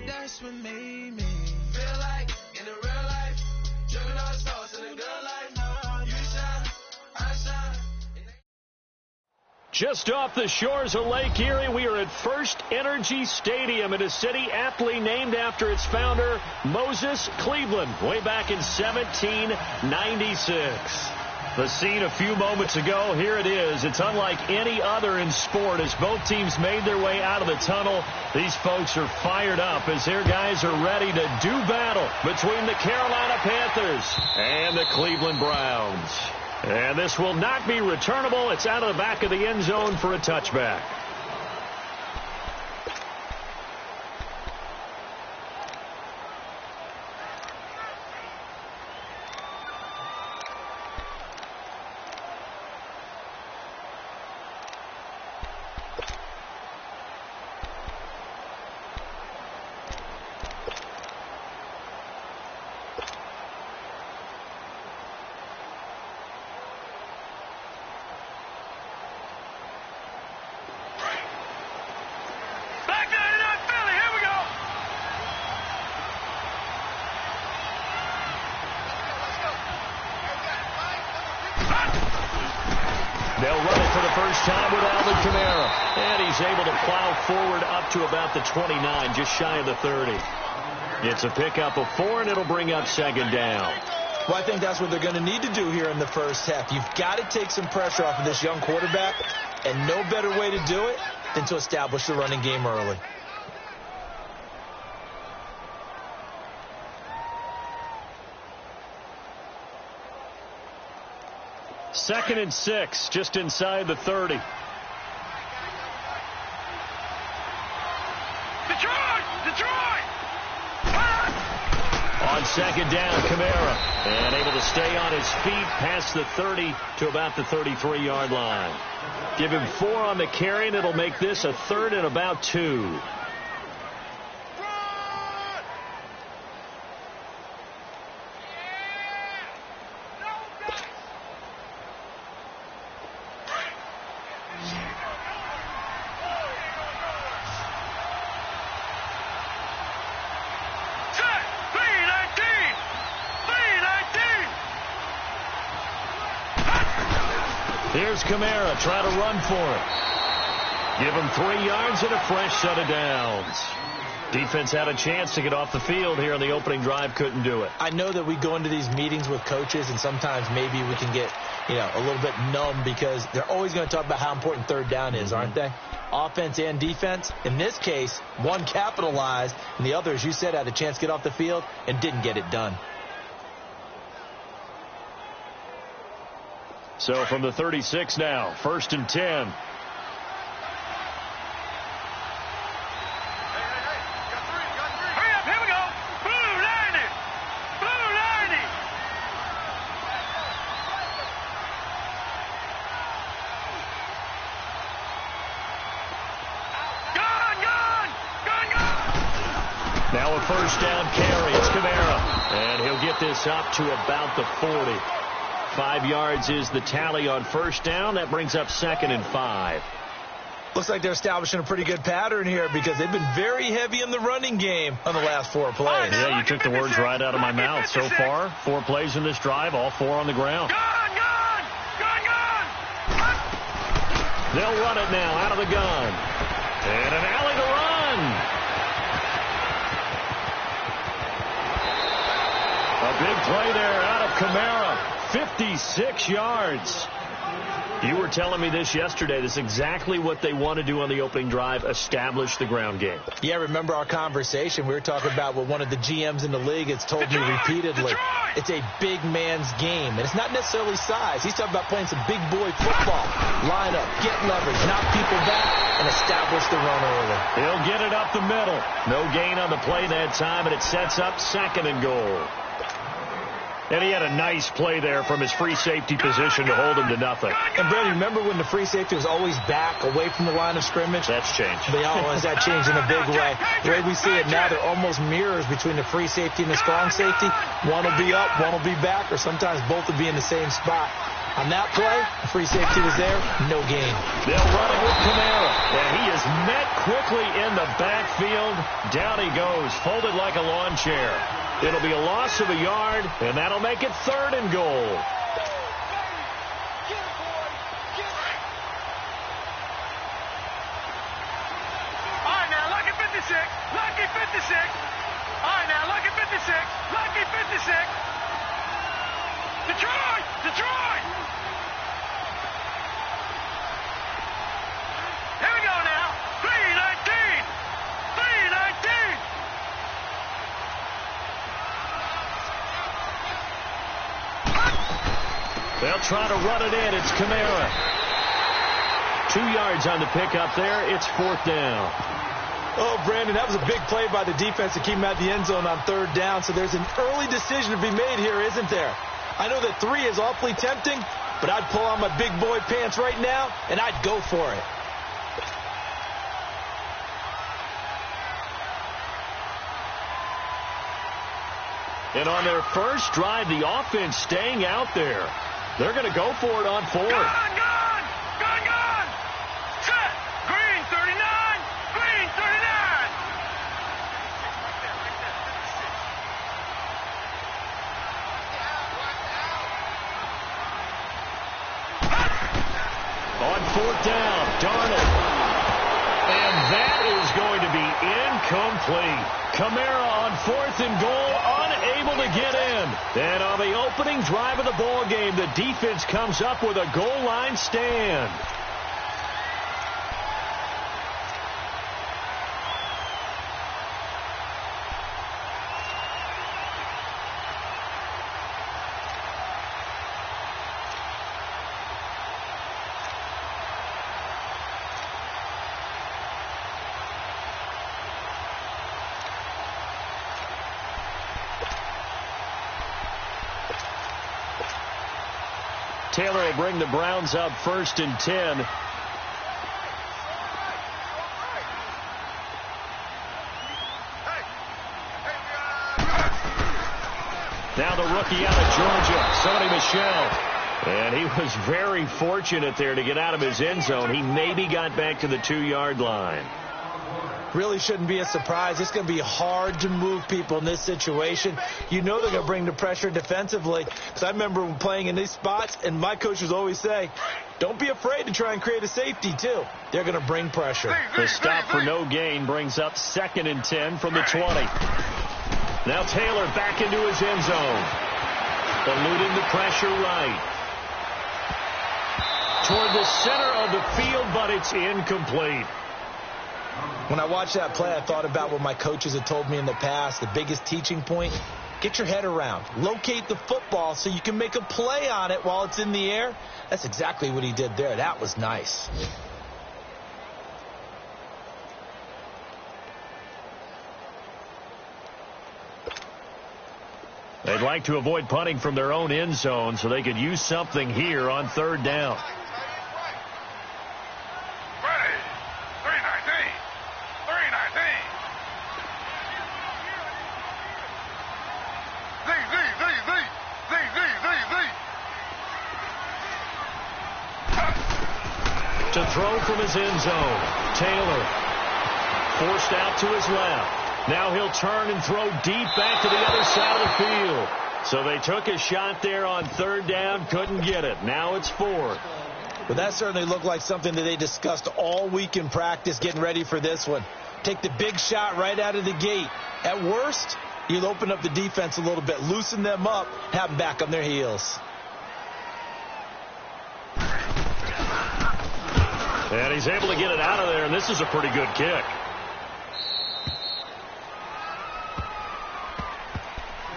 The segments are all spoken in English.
that's what made me feel like in the real life, juggling all the stars in the good life. You shine, I shine. Just off the shores of Lake Erie, we are at First Energy Stadium in a city aptly named after its founder, Moses Cleveland, way back in 1796. The scene a few moments ago, here it is. It's unlike any other in sport as both teams made their way out of the tunnel. These folks are fired up as their guys are ready to do battle between the Carolina Panthers and the Cleveland Browns. And this will not be returnable. It's out of the back of the end zone for a touchback. They'll run it for the first time with Alvin Kamara. And he's able to plow forward up to about the 29, just shy of the 30. It's a pickup of 4, and it'll bring up second down. Well, I think that's what they're going to need to do here in the first half. You've got to take some pressure off of this young quarterback, and no better way to do it than to establish the running game early. Second and 6, just inside the 30. Detroit! On second down, Kamara. And able to stay on his feet past the 30 to about the 33-yard line. Give him 4 on the carry, and it'll make this a 3rd and about 2. Here's Kamara trying to run for it. Give him 3 yards and a fresh set of downs. Defense had a chance to get off the field here on the opening drive, couldn't do it. I know that we go into these meetings with coaches, and sometimes maybe we can get, a little bit numb because they're always going to talk about how important third down is, aren't they? Offense and defense. In this case, one capitalized, and the other, as you said, had a chance to get off the field and didn't get it done. So from the 36 now, 1st and 10. Hurry up, here we go. Blue 90. Blue 90. Gone. Now a first down carry. It's Kamara. And he'll get this up to about the 40. 5 yards is the tally on first down. That brings up 2nd and 5. Looks like they're establishing a pretty good pattern here because they've been very heavy in the running game on the last 4 plays. Yeah, you took the words right out of my mouth. So far, 4 plays in this drive, all 4 on the ground. Gone. They'll run it now out of the gun. And an alley to run. A big play there out of Kamara. 56 yards. You were telling me this yesterday. This is exactly what they want to do on the opening drive, establish the ground game. Yeah, remember our conversation. We were talking about what one of the GMs in the league has told me repeatedly. It's a big man's game, and it's not necessarily size. He's talking about playing some big boy football. Line up, get leverage, knock people back, and establish the run early. He'll get it up the middle. No gain on the play that time, and it sets up 2nd and goal. And he had a nice play there from his free safety position to hold him to nothing. And, Brandon, remember when the free safety was always back, away from the line of scrimmage? That's changed. But has that changed in a big way? The way we see it now, they're almost mirrors between the free safety and the strong safety. One will be up, one will be back, or sometimes both will be in the same spot. On that play, the free safety was there, no gain. They'll run it with Kamara, and he is met quickly in the backfield. Down he goes, folded like a lawn chair. It'll be a loss of a yard, and that'll make it 3rd and goal. All right, now, lucky 56. Lucky 56. All right, now, lucky 56. Lucky 56. Detroit! Detroit! Here we go now. 319. 319. They'll try to run it in. It's Kamara. 2 yards on the pickup there. It's 4th down. Oh, Brandon, that was a big play by the defense to keep him at the end zone on 3rd down. So there's an early decision to be made here, isn't there? I know that 3 is awfully tempting, but I'd pull on my big boy pants right now, and I'd go for it. And on their first drive, the offense staying out there. They're going to go for it on 4th. Gone! Gone! Gone! Gone! Set! Green 39! Green 39! On 4th down, Darnold. And that is going to be incomplete. Kamara on 4th and goal, unable to get in. And on the opening drive of the ball game, the defense comes up with a goal line stand. Taylor will bring the Browns up 1st and 10. Now the rookie out of Georgia, Sony Michel. And he was very fortunate there to get out of his end zone. He maybe got back to the 2-yard line. Really shouldn't be a surprise. It's going to be hard to move people in this situation. You know they're going to bring the pressure defensively. Because I remember playing in these spots, and my coaches always say, don't be afraid to try and create a safety, too. They're going to bring pressure. The stop for no gain brings up 2nd and 10 from the 20. Now Taylor back into his end zone. Eluding the pressure right. Toward the center of the field, but it's incomplete. When I watched that play, I thought about what my coaches had told me in the past. The biggest teaching point, get your head around. Locate the football so you can make a play on it while it's in the air. That's exactly what he did there. That was nice. They'd like to avoid punting from their own end zone so they could use something here on 3rd down. To throw from his end zone. Taylor forced out to his left. Now he'll turn and throw deep back to the other side of the field. So they took a shot there on 3rd down, couldn't get it. Now it's 4th. But that certainly looked like something that they discussed all week in practice getting ready for this one. Take the big shot right out of the gate. At worst, you'll open up the defense a little bit, loosen them up, have them back on their heels. And he's able to get it out of there, and this is a pretty good kick.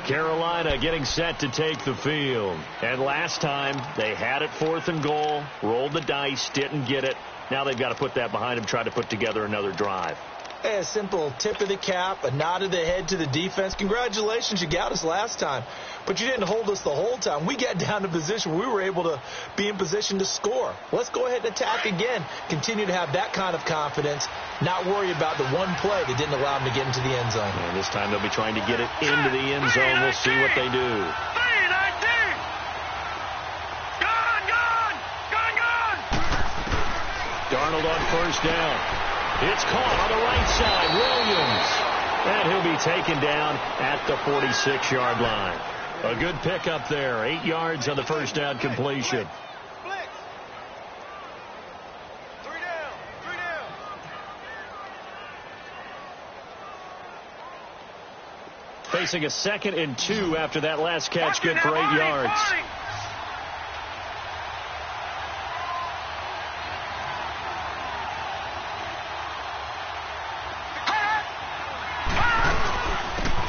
Carolina getting set to take the field. And last time, they had it 4th and goal, rolled the dice, didn't get it. Now they've got to put that behind them, try to put together another drive. Hey, a simple tip of the cap, a nod of the head to the defense. Congratulations, you got us last time. But you didn't hold us the whole time. We got down to position. We were able to be in position to score. Let's go ahead and attack again. Continue to have that kind of confidence. Not worry about the one play that didn't allow them to get into the end zone. And this time they'll be trying to get it into the end zone. We'll see what they do. 319! Gone! first down. It's caught on the right side. Williams. And he'll be taken down at the 46-yard line. A good pickup there. 8 yards on the first down completion. Facing a 2nd and 2 after that last catch, good for 8 yards.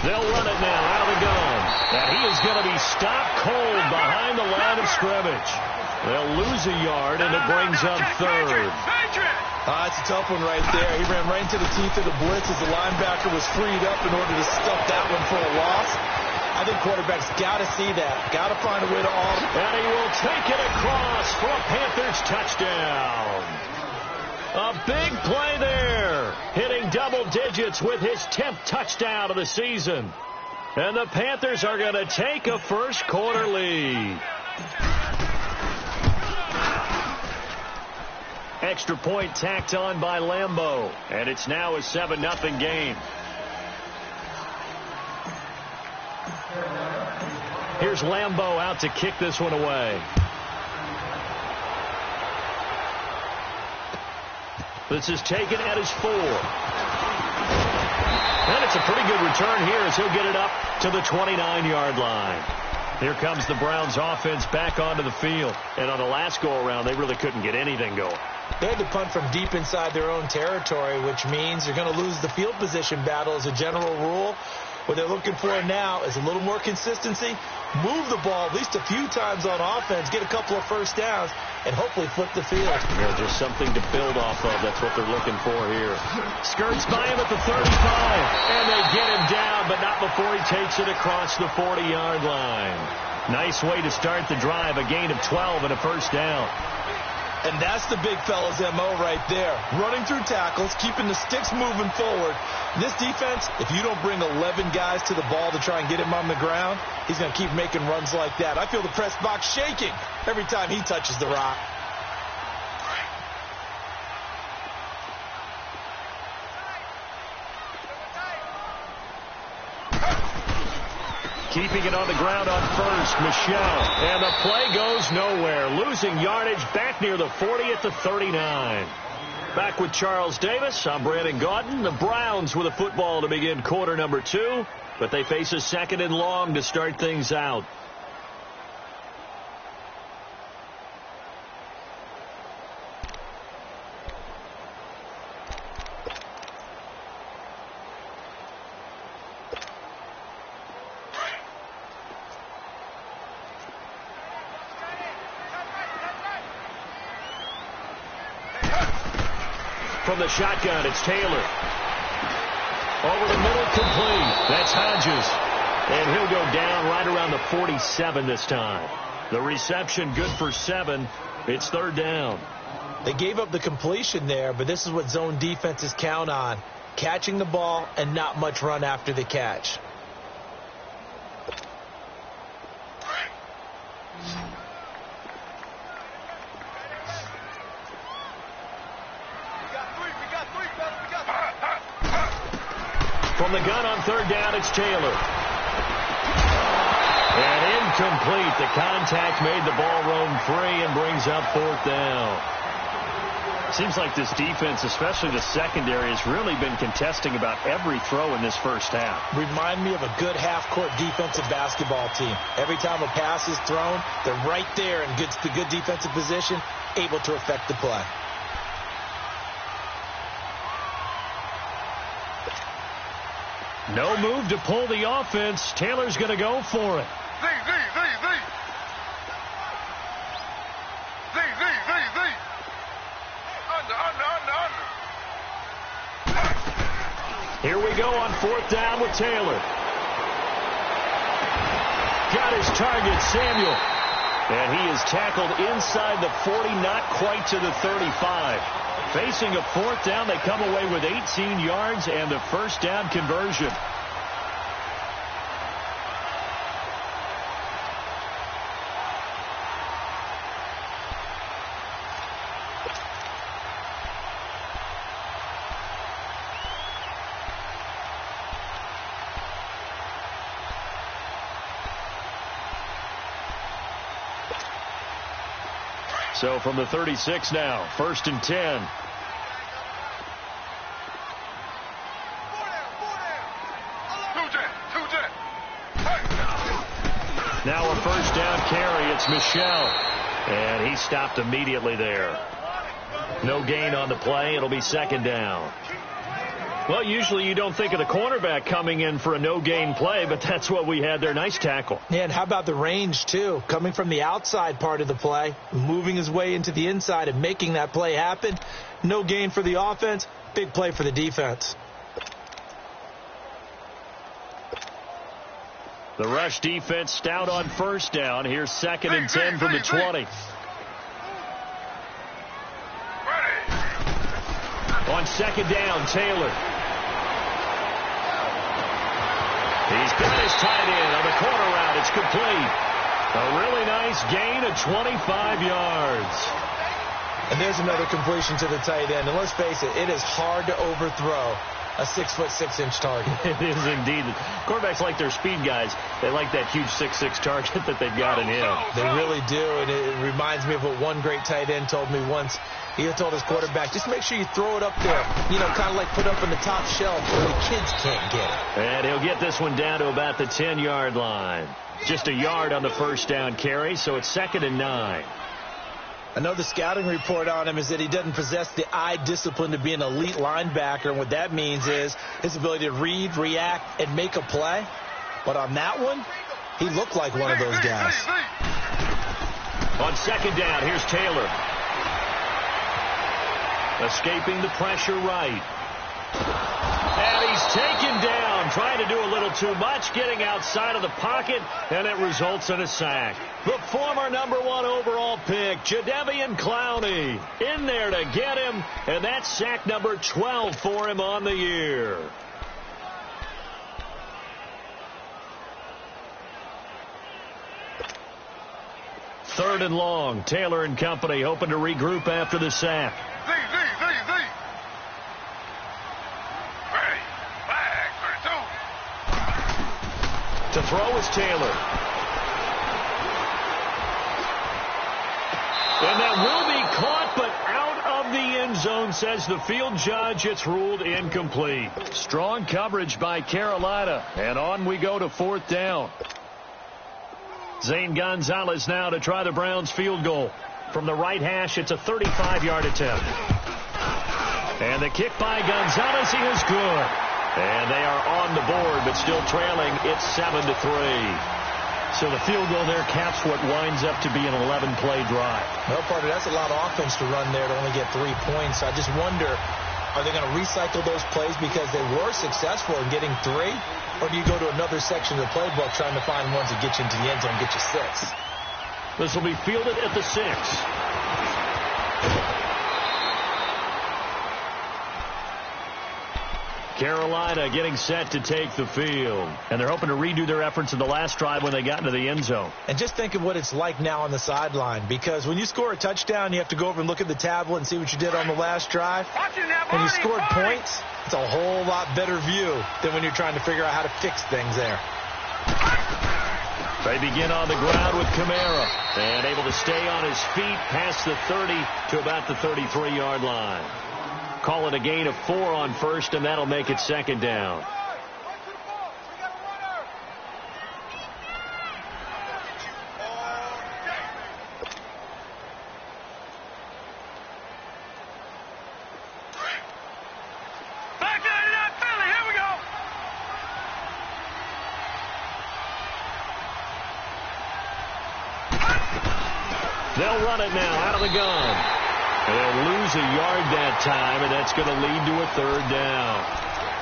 They'll run it now out of the gun. And he is going to be stopped cold behind the line of scrimmage. They'll lose a yard, and it brings up 3rd. It's a tough one right there. He ran right into the teeth of the blitz as the linebacker was freed up in order to stuff that one for a loss. I think quarterbacks got to see that. Got to find a way to And he will take it across for a Panthers touchdown. A big play there. Hitting double digits with his 10th touchdown of the season. And the Panthers are going to take a first quarter lead. Extra point tacked on by Lambeau. And it's now a 7-0 game. Here's Lambeau out to kick this one away. This is taken at his 4. And it's a pretty good return here as he'll get it up to the 29-yard line. Here comes the Browns offense back onto the field. And on the last go-around, they really couldn't get anything going. They had to punt from deep inside their own territory, which means you're going to lose the field position battle as a general rule. What they're looking for now is a little more consistency, move the ball at least a few times on offense, get a couple of first downs, and hopefully flip the field. Yeah, just something to build off of. That's what they're looking for here. Skirts by him at the 35, and they get him down, but not before he takes it across the 40-yard line. Nice way to start the drive, a gain of 12 and a first down. And that's the big fella's MO right there. Running through tackles, keeping the sticks moving forward. This defense, if you don't bring 11 guys to the ball to try and get him on the ground, he's going to keep making runs like that. I feel the press box shaking every time he touches the rock. Keeping it on the ground on first, Michel. And the play goes nowhere. Losing yardage back near the 40 at the 39. Back with Charles Davis, I'm Brandon Gaudin. The Browns with a football to begin quarter number 2, but they face a 2nd and long to start things out. From the shotgun, it's Taylor. Over the middle, complete. That's Hodges. And he'll go down right around the 47 this time. The reception good for 7. It's 3rd down. They gave up the completion there, but this is what zone defenses count on. Catching the ball and not much run after the catch. From the gun on 3rd down, it's Taylor. And incomplete. The contact made the ball roam free and brings up 4th down. Seems like this defense, especially the secondary, has really been contesting about every throw in this first half. Remind me of a good half-court defensive basketball team. Every time a pass is thrown, they're right there in good defensive position, able to affect the play. No move to pull the offense. Taylor's going to go for it. Z. Under. Here we go on 4th down with Taylor. Got his target, Samuel. And he is tackled inside the 40, not quite to the 35. Facing a 4th down, they come away with 18 yards and the first down conversion. So from the 36 now, 1st and 10. Now a first down carry. It's Michel. And he stopped immediately there. No gain on the play. It'll be 2nd down. Well, usually you don't think of the cornerback coming in for a no-gain play, but that's what we had there. Nice tackle. Yeah, and how about the range, too? Coming from the outside part of the play, moving his way into the inside and making that play happen. No gain for the offense. Big play for the defense. The rush defense stout on 1st down. Here's 2nd and 10 from the 20. On 2nd down, Taylor. He's got his tight end on the corner route. It's complete. A really nice gain of 25 yards. And there's another completion to the tight end. And let's face it, it is hard to overthrow a 6'6" target. It is indeed. Quarterbacks like their speed guys. They like that huge 6'6" target that they've got in him. They really do, and it reminds me of what one great tight end told me once. He told his quarterback, just make sure you throw it up there, kind of like put up on the top shelf where the kids can't get it. And he'll get this one down to about the 10-yard line. Just a yard on the first down carry, so it's 2nd and 9. I know the scouting report on him is that he doesn't possess the eye discipline to be an elite linebacker, and what that means is his ability to read, react, and make a play. But on that one, he looked like one of those guys. On 2nd down, here's Taylor. Escaping the pressure right. And he's taken down, trying to do a little too much, getting outside of the pocket, and it results in a sack. The former #1 overall pick, Jadeveon Clowney, in there to get him, and that's sack number 12 for him on the year. Third and long. Taylor and company hoping to regroup after the sack. To throw is Taylor. And that will be caught, but out of the end zone, says the field judge. It's ruled incomplete. Strong coverage by Carolina. And on we go to 4th down. Zane Gonzalez now to try the Browns field goal. From the right hash, it's a 35-yard attempt. And the kick by Gonzalez, he is good. And they are on the board, but still trailing. It's 7-3. So the field goal there caps what winds up to be an 11-play drive. Well, partner, that's a lot of offense to run there to only get 3 points. I just wonder, are they going to recycle those plays because they were successful in getting 3? Or do you go to another section of the playbook trying to find ones that get you into the end zone and get you 6? This will be fielded at the 6. Carolina getting set to take the field. And they're hoping to redo their efforts in the last drive when they got into the end zone. And just think of what it's like now on the sideline. Because when you score a touchdown, you have to go over and look at the tablet and see what you did on the last drive. When you scored points, it's a whole lot better view than when you're trying to figure out how to fix things there. They begin on the ground with Kamara. And able to stay on his feet past the 30 to about the 33-yard line. Call it a gain of 4 on first, and that'll make it 2nd down. Back there to that Philly. Here we go. They'll run it now out of the gun. They'll lose a yard that time, and that's going to lead to a 3rd down.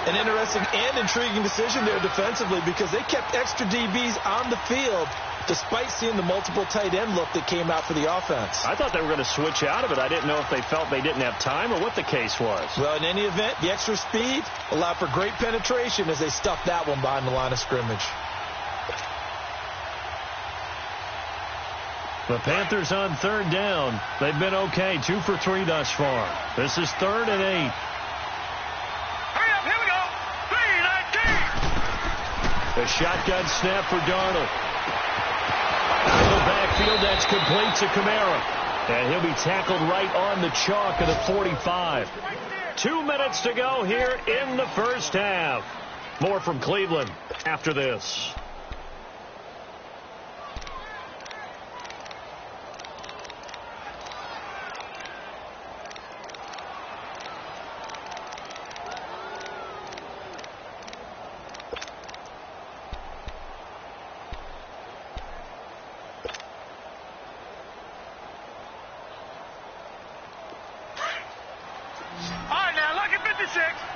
An interesting and intriguing decision there defensively because they kept extra DBs on the field despite seeing the multiple tight end look that came out for the offense. I thought they were going to switch out of it. I didn't know if they felt they didn't have time or what the case was. Well, in any event, the extra speed allowed for great penetration as they stuffed that one behind the line of scrimmage. The Panthers on 3rd down. They've been okay, 2 for 3 thus far. This is 3rd and 8. Hurry up, here we go. 3-19. The shotgun snap for Darnold. Out of the backfield, that's complete to Kamara. And he'll be tackled right on the chalk of the 45. 2 minutes to go here in the first half. More from Cleveland after this.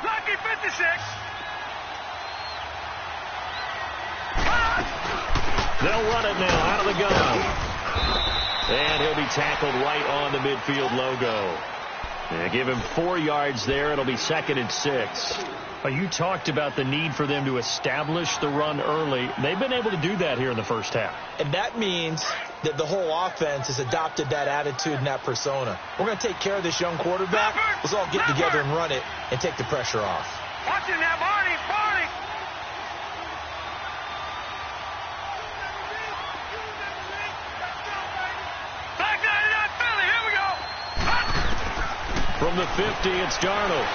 Lucky 56. They'll run it now out of the gun. And he'll be tackled right on the midfield logo. And give him 4 yards there. It'll be 2nd and 6. You talked about the need for them to establish the run early. They've been able to do that here in the first half. And that means that the whole offense has adopted that attitude and that persona. We're going to take care of this young quarterback. Let's all get together and run it and take the pressure off. Watch it now, Barney. Back 99 Philly. Here we go. From the 50, it's Darnold.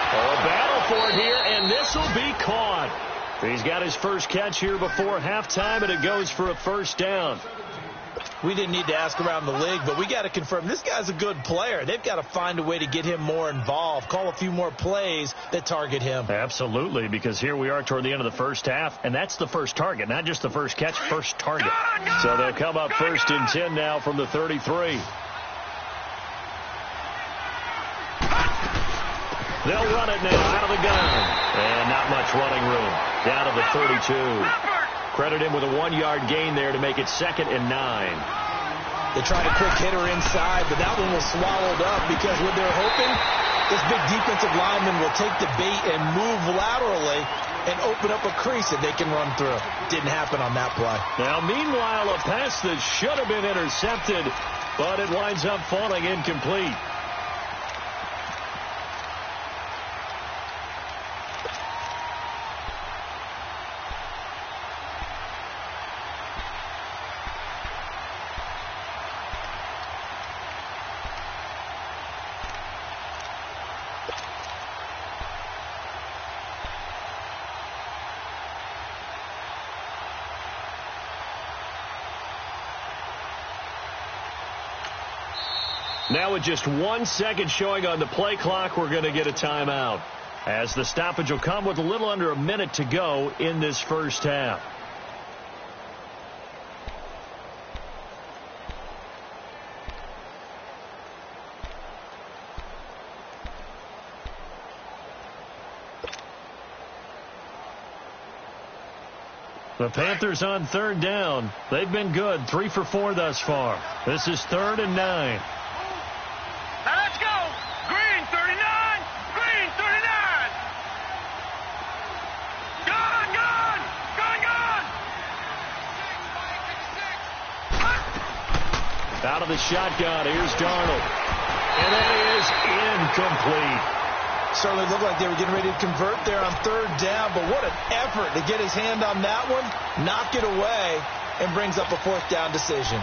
A battle for it here, and this will be caught. He's got his first catch here before halftime, and it goes for a first down. We didn't need to ask around the league, but we got to confirm this guy's a good player. They've got to find a way to get him more involved, call a few more plays that target him. Absolutely, because here we are toward the end of the first half, and that's the first target, not just the first catch, first target. So they'll come up 1st and 10 now from the 33. They'll run it now out of the gun. And not much running room. Down to the 32. Credit him with a 1-yard gain there to make it 2nd and 9. They tried a quick hitter inside, but that one was swallowed up because what they're hoping, this big defensive lineman will take the bait and move laterally and open up a crease that they can run through. Didn't happen on that play. Now, meanwhile, a pass that should have been intercepted, but it winds up falling incomplete. Now with just 1 second showing on the play clock, we're going to get a timeout, as the stoppage will come with a little under a minute to go in this first half. The Panthers on 3rd down. They've been good, 3 for 4 thus far. This is 3rd and 9. Now let's go. Green 39. Green 39. Gone. Out of the shotgun. Here's Darnold. And that is incomplete. Certainly looked like they were getting ready to convert there on 3rd down, but what an effort to get his hand on that one, knock it away, and brings up a 4th down decision.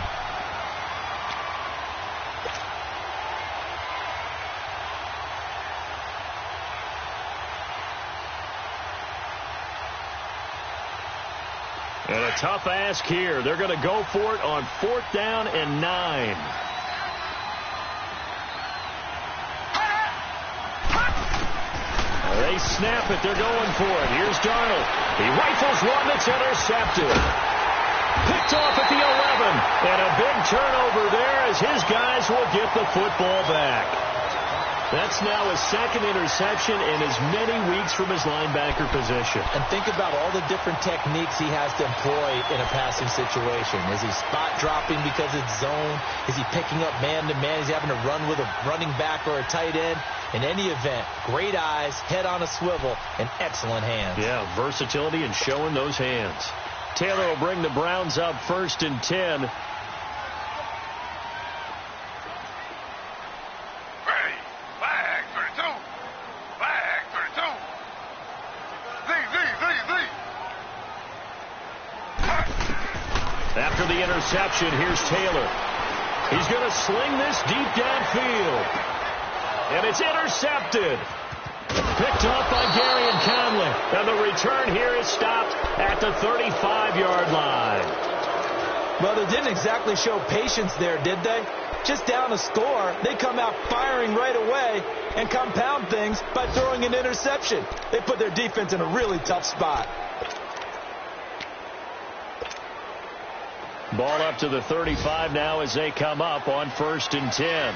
And a tough ask here. They're going to go for it on 4th down and 9. They snap it. They're going for it. Here's Darnold. He rifles one that's intercepted. Picked off at the 11. And a big turnover there as his guys will get the football back. That's now his 2nd interception in as many weeks from his linebacker position. And think about all the different techniques he has to employ in a passing situation. Is he spot dropping because it's zone? Is he picking up man-to-man? Is he having to run with a running back or a tight end? In any event, great eyes, head on a swivel, and excellent hands. Yeah, versatility and showing those hands. Taylor will bring the Browns up 1st and 10. After the interception, here's Taylor. He's going to sling this deep downfield. And it's intercepted. Picked off by Gary and Conley. And the return here is stopped at the 35-yard line. Well, they didn't exactly show patience there, did they? Just down a score, they come out firing right away and compound things by throwing an interception. They put their defense in a really tough spot. Ball up to the 35 now as they come up on 1st and 10.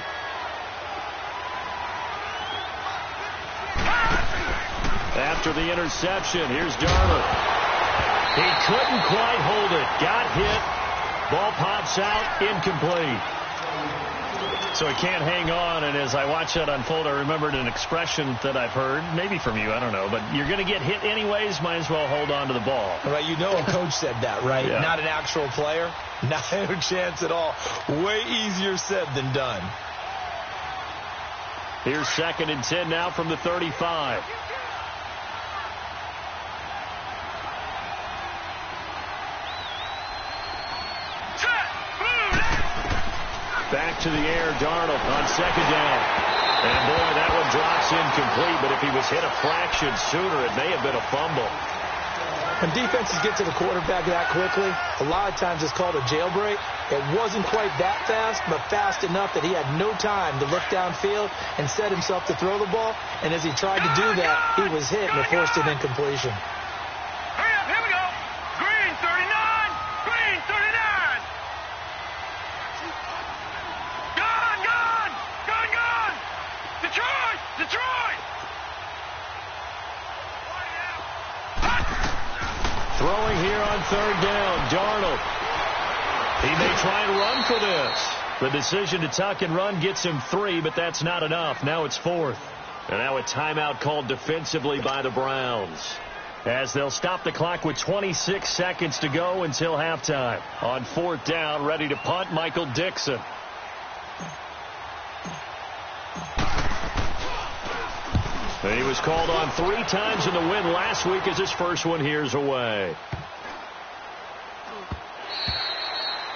After the interception, here's Darnold. He couldn't quite hold it. Got hit. Ball pops out, incomplete. So he can't hang on, and as I watch that unfold, I remembered an expression that I've heard, maybe from you, I don't know, but you're going to get hit anyways, might as well hold on to the ball. Right, you know a coach said that, right? Yeah. Not an actual player. Not a chance at all. Way easier said than done. Here's 2nd and 10 now from the 35. Back to the air, Darnold on 2nd down. And boy, that one drops incomplete, but if he was hit a fraction sooner, it may have been a fumble. When defenses get to the quarterback that quickly, a lot of times it's called a jailbreak. It wasn't quite that fast, but fast enough that he had no time to look downfield and set himself to throw the ball. And as he tried to do that, he was hit and it forced an incompletion. Hurry up, here we go. Green 39. Green 39. Gone, gone. Gone, gone. Detroit, Detroit. Throwing here on 3rd down, Darnold. He may try and run for this. The decision to tuck and run gets him 3, but that's not enough. Now it's 4th. And now a timeout called defensively by the Browns, as they'll stop the clock with 26 seconds to go until halftime. On 4th down, ready to punt, Michael Dixon. He was called on 3 times in the win last week as his first one here's away.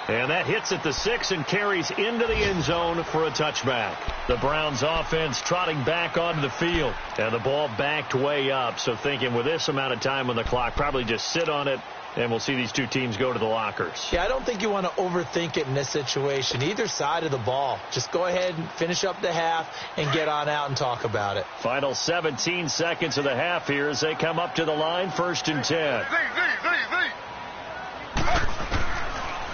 And that hits at the 6 and carries into the end zone for a touchback. The Browns offense trotting back onto the field. And the ball backed way up. So thinking with this amount of time on the clock, probably just sit on it, and we'll see these two teams go to the lockers. Yeah, I don't think you want to overthink it in this situation. Either side of the ball. Just go ahead and finish up the half and get on out and talk about it. Final 17 seconds of the half here as they come up to the line, 1st and 10.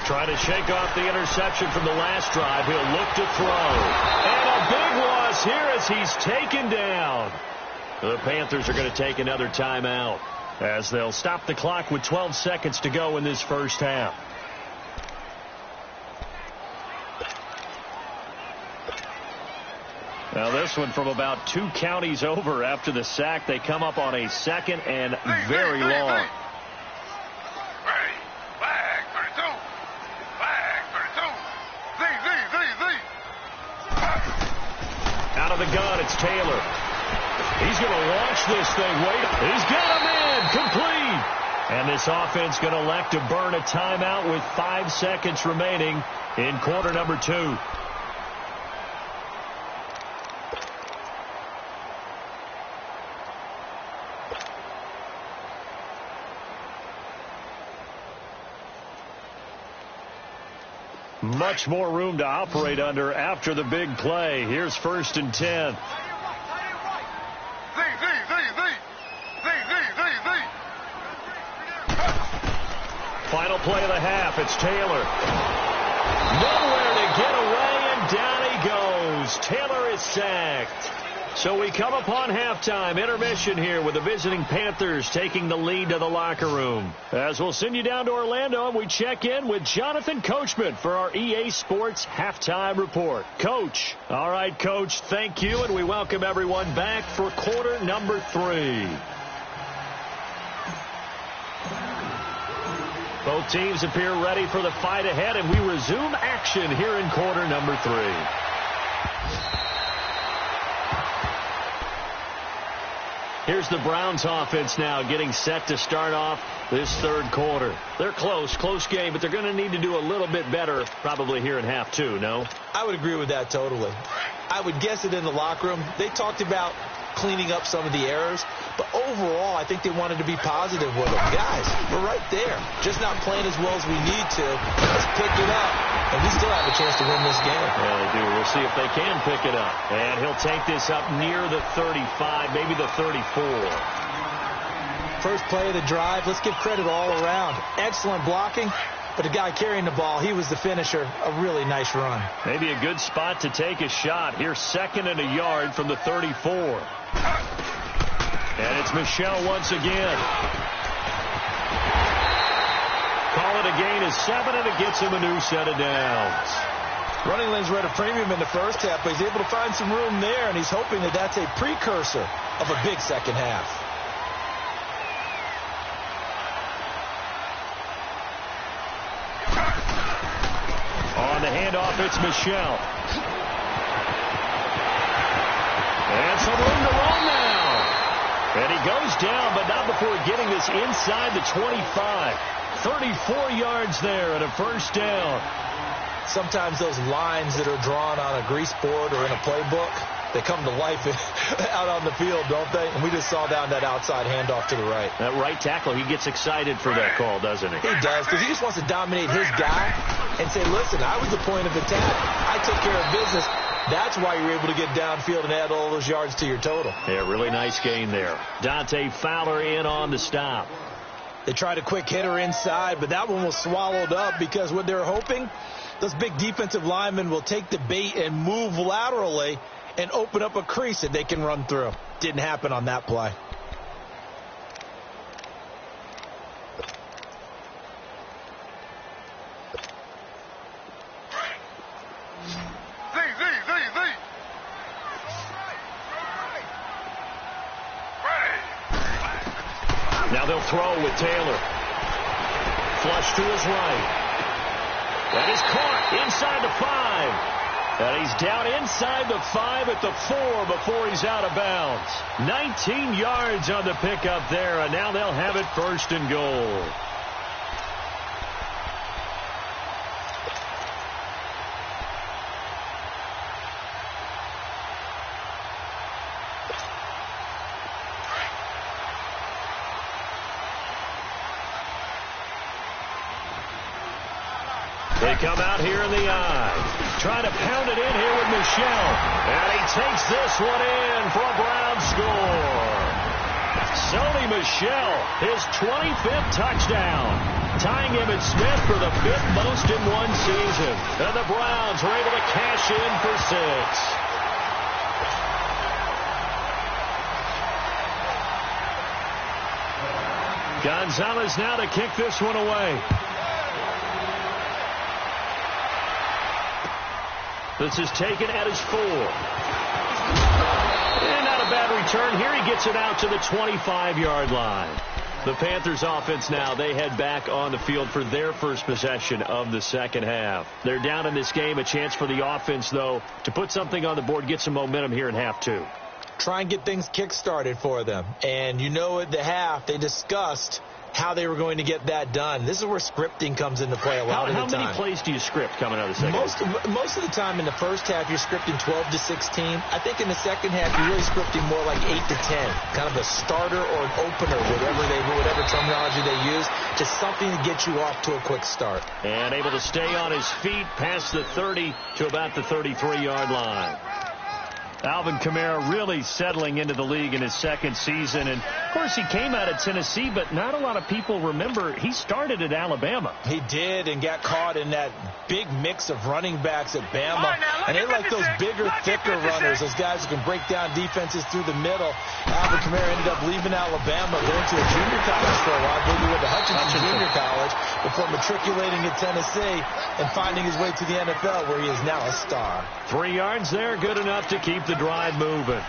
Trying to shake off the interception from the last drive. He'll look to throw. And a big loss here as he's taken down. The Panthers are going to take another timeout as they'll stop the clock with 12 seconds to go in this first half. Now this one from about 2 counties over after the sack. They come up on a 2nd and very long. Out of the gun, it's Taylor. He's going to launch this thing. He's got him in. Complete. And this offense going to elect to burn a timeout with 5 seconds remaining in quarter number 2. Much more room to operate under after the big play. Here's 1st and 10. Final play of the half. It's Taylor. Nowhere to get away, and down he goes. Taylor is sacked. So we come upon halftime, intermission here with the visiting Panthers taking the lead to the locker room. As we'll send you down to Orlando, and we check in with Jonathan Coachman for our EA Sports Halftime Report. Coach. All right, Coach, thank you, and we welcome everyone back for quarter number 3. Both teams appear ready for the fight ahead, and we resume action here in quarter number 3. Here's the Browns offense now getting set to start off this third quarter. They're close game, but they're going to need to do a little bit better probably here in half two, no? I would agree with that totally. I would guess it in the locker room. They talked about cleaning up some of the errors, but overall I think they wanted to be positive with them. Guys, we're right there. Just not playing as well as we need to. Let's pick it up, and we still have a chance to win this game. Yeah, they do. We'll see if they can pick it up. And he'll take this up near the 35, maybe the 34. First play of the drive. Let's give credit all around. Excellent blocking, but the guy carrying the ball, he was the finisher. A really nice run. Maybe a good spot to take a shot. Here's 2nd and a yard from the 34. And it's Michel once again. Call it a gain of 7, and it gets him a new set of downs. Running lanes were at a premium in the first half, but he's able to find some room there, and he's hoping that that's a precursor of a big second half. On the handoff, it's Michel. And some room to run now. And he goes down, but not before getting this inside the 25. 34 yards there and a first down. Sometimes those lines that are drawn on a grease board or in a playbook, they come to life out on the field, don't they? And we just saw down that outside handoff to the right. That right tackle, he gets excited for that call, doesn't he? He does, because he just wants to dominate his guy and say, listen, I was the point of attack. I took care of business. That's why you're able to get downfield and add all those yards to your total. Yeah, really nice gain there. Dante Fowler in on the stop. They tried a quick hitter inside, but that one was swallowed up because what they're hoping, those big defensive linemen will take the bait and move laterally and open up a crease that they can run through. Didn't happen on that play. Now they'll throw with Taylor. Flush to his right. That is caught inside the 5. And he's down inside the 5 at the 4 before he's out of bounds. 19 yards on the pickup there, and now they'll have it 1st and goal. They come out here in the eye. Trying to pound it in here with Michel. And he takes this one in for a Brown score. Sony Michel, his 25th touchdown. Tying Emmitt Smith for the 5th most in one season. And the Browns were able to cash in for 6. Gonzalez now to kick this one away. This is taken at his 4. And not a bad return. Here he gets it out to the 25-yard line. The Panthers offense now, they head back on the field for their first possession of the second half. They're down in this game. A chance for the offense, though, to put something on the board, get some momentum here in half 2. Try and get things kick-started for them. And you know at the half, they discussed how they were going to get that done. This is where scripting comes into play a lot of the time. How many plays do you script coming out of the second half? Most of the time in the first half, you're scripting 12 to 16. I think in the second half, you're really scripting more like 8 to 10. Kind of a starter or an opener, whatever terminology they use. Just something to get you off to a quick start. And able to stay on his feet past the 30 to about the 33-yard line. Alvin Kamara really settling into the league in his second season. And, of course, he came out of Tennessee, but not a lot of people remember he started at Alabama. He did, and got caught in that big mix of running backs at Bama. And they like those bigger, thicker runners, those guys who can break down defenses through the middle. Alvin Kamara ended up leaving Alabama, going to a junior college for a while, maybe with the Hutchinson Junior College, before matriculating at Tennessee and finding his way to the NFL, where he is now a star. 3 yards there, good enough to keep the drive moving.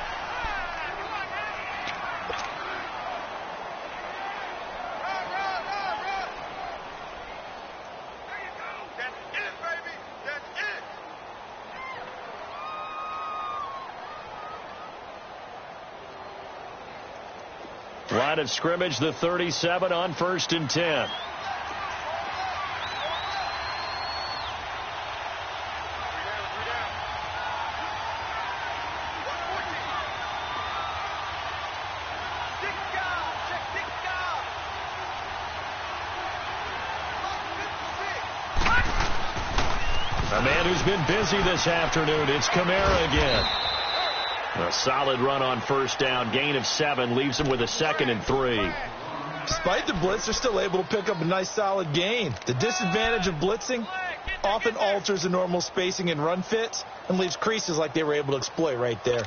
Line of scrimmage, the 37 on 1st and 10. A man who's been busy this afternoon, it's Kamara again. A solid run on 1st down, gain of 7, leaves him with a 2nd and 3. Despite the blitz, they're still able to pick up a nice solid gain. The disadvantage of blitzing often alters the normal spacing and run fits and leaves creases like they were able to exploit right there.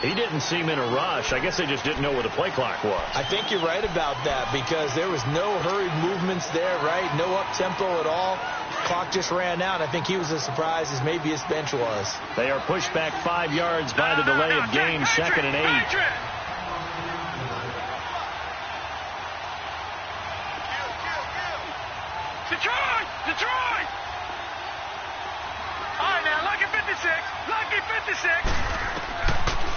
He didn't seem in a rush. I guess they just didn't know where the play clock was. I think you're right about that because there was no hurried movements there, right? No up-tempo at all. Clock just ran out. I think he was as surprised as maybe his bench was. They are pushed back 5 yards by the delay of game, 2nd and 8. Detroit! Detroit! All right, now, lucky 56. Lucky 56.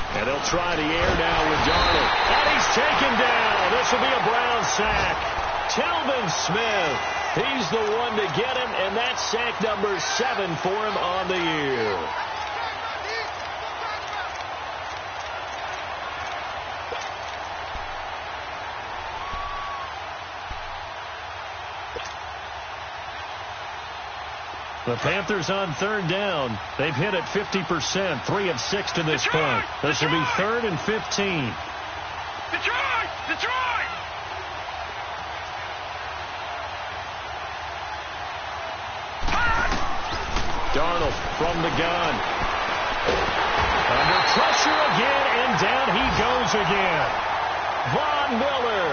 And they'll try the air now with Darnold. And he's taken down. This will be a Brown sack. Telvin Smith. He's the one to get him, and that's sack number 7 for him on the year. The Panthers on 3rd down. They've hit it 50%, 3 of 6 to this point. This will be 3rd and 15. Detroit! Detroit! Darnold from the gun. Under pressure again, and down he goes again. Von Miller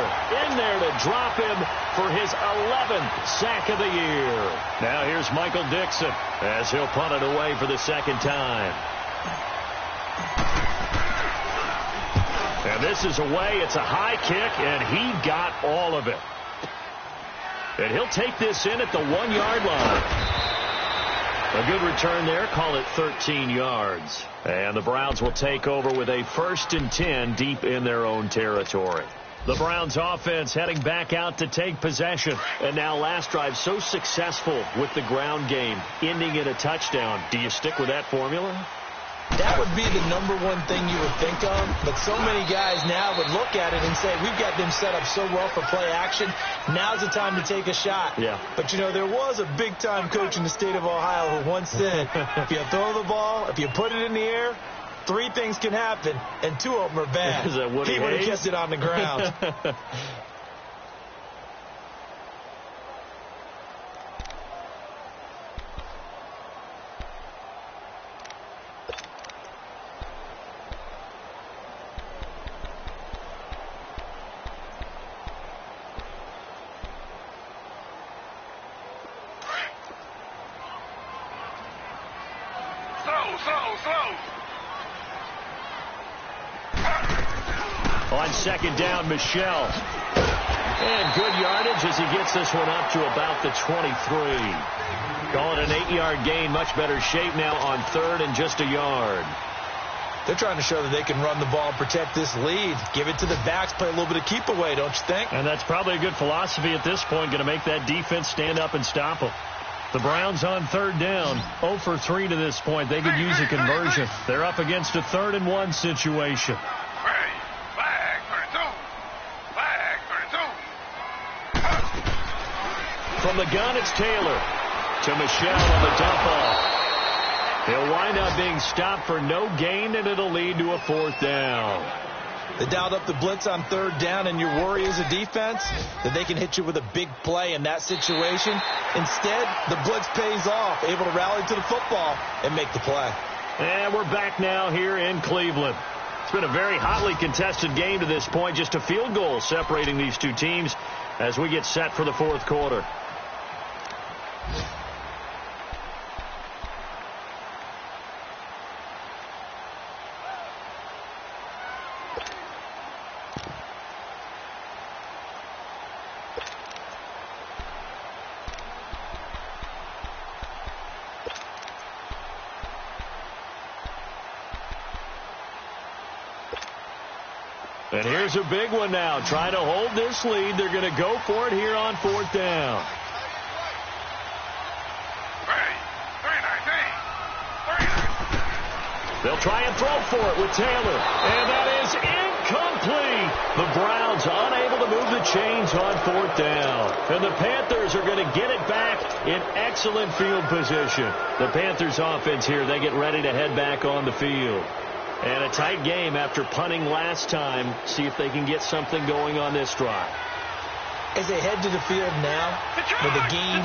in there to drop him for his 11th sack of the year. Now here's Michael Dixon as he'll punt it away for the 2nd time. And this is away. It's a high kick, and he got all of it. And he'll take this in at the 1-yard line. A good return there. Call it 13 yards. And the Browns will take over with a 1st and 10 deep in their own territory. The Browns offense heading back out to take possession. And now last drive so successful with the ground game, ending in a touchdown. Do you stick with that formula? That would be the #1 thing you would think of, but so many guys now would look at it and say, we've got them set up so well for play action, now's the time to take a shot. Yeah. But, you know, there was a big-time coach in the state of Ohio who once said, if you throw the ball, if you put it in the air, 3 things can happen, and 2 of them are bad. Is that Woody he would have Hayes? kept it on the ground. On 2nd down, Michelle. And good yardage as he gets this one up to about the 23. Call it an 8-yard gain. Much better shape now on 3rd and just a yard. They're trying to show that they can run the ball and protect this lead. Give it to the backs, play a little bit of keep away, don't you think? And that's probably a good philosophy at this point, going to make that defense stand up and stop them. The Browns on 3rd down, 0 for 3 to this point. They could use a conversion. They're up against a 3rd and 1 situation. From the gun, it's Taylor to Michelle on the dump off. He'll wind up being stopped for no gain, and it'll lead to a 4th down. They dialed up the blitz on 3rd down, and your worry as a defense that they can hit you with a big play in that situation. Instead, the blitz pays off, able to rally to the football and make the play. And we're back now here in Cleveland. It's been a very hotly contested game to this point. Just a field goal separating these two teams as we get set for the fourth quarter. And here's a big one now. Trying to hold this lead. They're going to go for it here on fourth down. They'll try and throw for it with Taylor. And that is incomplete. The Browns unable to move the chains on fourth down. And the Panthers are going to get it back in excellent field position. The Panthers offense here, they get ready to head back on the field. And a tight game after punting last time. See if they can get something going on this drive. As they head to the field now, with the game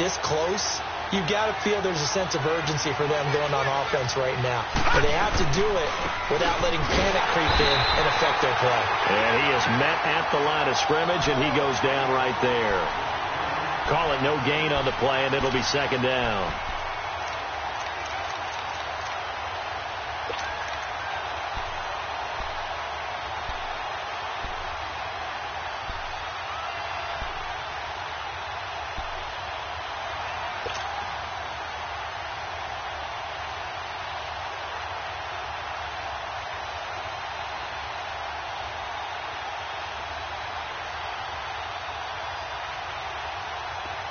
this close, you've got to feel there's a sense of urgency for them going on offense right now. But they have to do it without letting panic creep in and affect their play. And he is met at the line of scrimmage, and he goes down right there. Call it no gain on the play, and it'll be second down.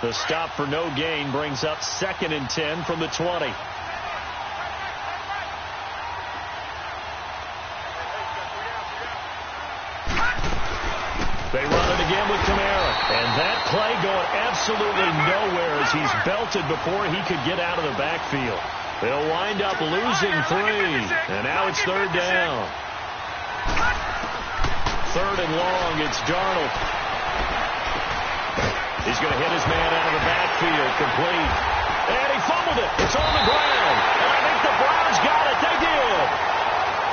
The stop for no gain brings up 2nd and 10 from the 20. They run it again with Kamara. And that play going absolutely nowhere as he's belted before he could get out of the backfield. They'll wind up losing 3. And now it's third down. Third and long, it's Darnold. He's going to hit his man out of the backfield, complete. And he fumbled it. It's on the ground. And I think the Browns got it. They did.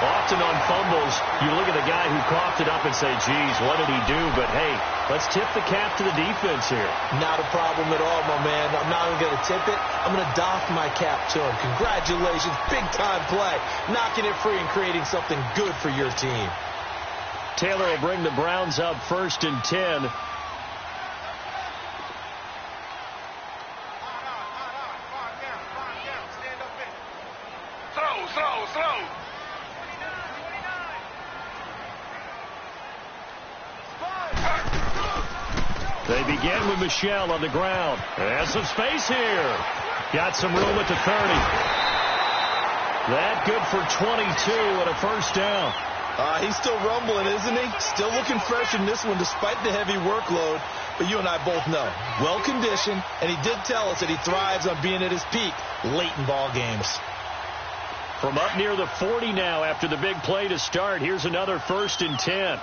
Often on fumbles, you look at the guy who coughed it up and say, geez, what did he do? But, hey, let's tip the cap to the defense here. Not a problem at all, my man. I'm not even going to tip it. I'm going to doff my cap to him. Congratulations. Big-time play. Knocking it free and creating something good for your team. Taylor will bring the Browns up 1st and 10. They begin with Michelle on the ground. Has some space here. Got some room at the 30. That good for 22 and a first down. He's still rumbling, isn't he? Still looking fresh in this one despite the heavy workload. But you and I both know, well-conditioned, and he did tell us that he thrives on being at his peak late in ball games. From up near the 40 now after the big play to start, here's another 1st and 10.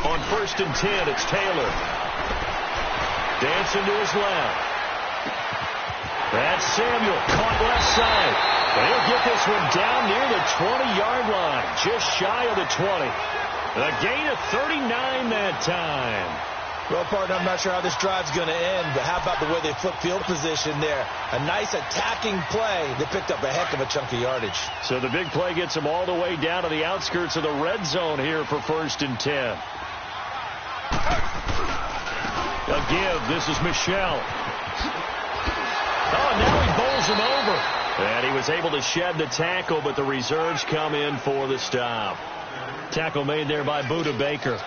On 1st and 10, it's Taylor. Dancing to his left. That's Samuel, caught left side. They'll get this one down near the 20-yard line, just shy of the 20. A gain of 39 that time. Well, partner, I'm not sure how this drive's going to end, but how about the way they flip field position there? A nice attacking play. They picked up a heck of a chunk of yardage. So the big play gets them all the way down to the outskirts of the red zone here for 1st and 10. A give. This is Michelle. Oh, now he bowls him over. And he was able to shed the tackle, but the reserves come in for the stop. Tackle made there by Buda Baker.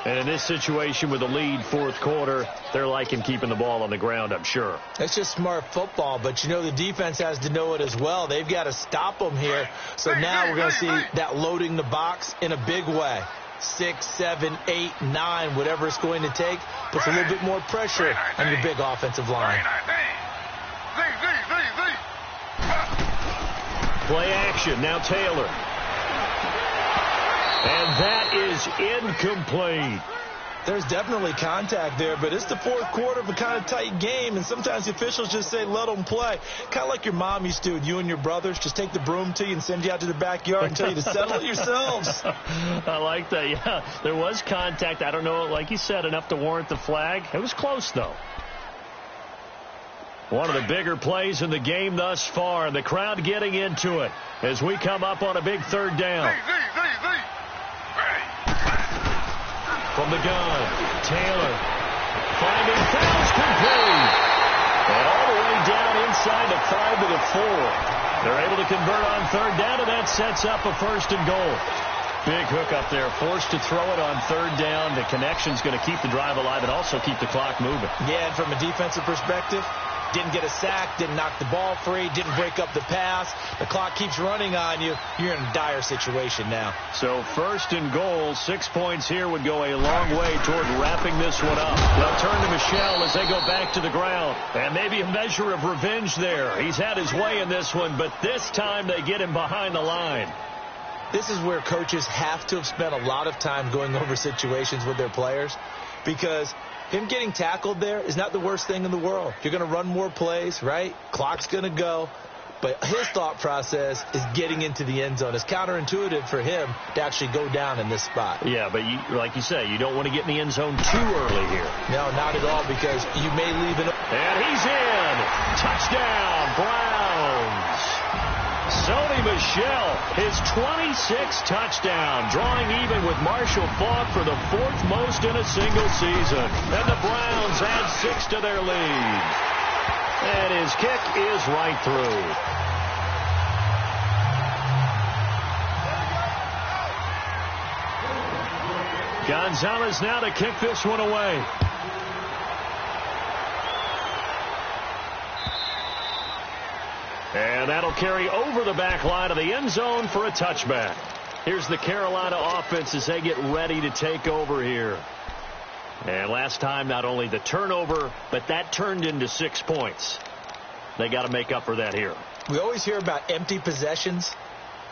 And in this situation with the lead, 4th quarter, they're liking keeping the ball on the ground, I'm sure. That's just smart football, but you know the defense has to know it as well. They've got to stop them here. So now we're going to see that loading the box in a big way. 6, 7, 8, 9, whatever it's going to take, puts a little bit more pressure on your big offensive line. Play action. Now Taylor. And that is incomplete. There's definitely contact there, but it's the fourth quarter of a kind of tight game, and sometimes the officials just say, let them play. Kind of like your mom used to, you and your brothers, just take the broom to you and send you out to the backyard and tell you to settle it yourselves. I like that, yeah. There was contact. I don't know, like you said, enough to warrant the flag. It was close, though. One of the bigger plays in the game thus far, and the crowd getting into it as we come up on a big third down. From the gun, Taylor finding Fells complete. And all the way down inside the 5 to the 4. They're able to convert on third down, and that sets up a 1st and goal. Big hook up there, forced to throw it on third down. The connection's going to keep the drive alive and also keep the clock moving. Yeah, and from a defensive perspective, didn't get a sack, didn't knock the ball free, didn't break up the pass. The clock keeps running on you. You're in a dire situation now. So 1st and goal, 6 points here would go a long way toward wrapping this one up. They'll turn to Michel as they go back to the ground. And maybe a measure of revenge there. He's had his way in this one, but this time they get him behind the line. This is where coaches have to have spent a lot of time going over situations with their players, because him getting tackled there is not the worst thing in the world. You're going to run more plays, right? Clock's going to go. But his thought process is getting into the end zone. It's counterintuitive for him to actually go down in this spot. Yeah, but like you say, you don't want to get in the end zone too early here. No, not at all, because you may leave it. And he's in. Touchdown, Browns. Sony Michel, his 26th touchdown, drawing even with Marshall Faulk for the 4th most in a single season. And the Browns add 6 to their lead. And his kick is right through. Gonzalez now to kick this one away. And that'll carry over the back line of the end zone for a touchback. Here's the Carolina offense as they get ready to take over here. And last time, not only the turnover, but that turned into 6 points. They got to make up for that here. We always hear about empty possessions,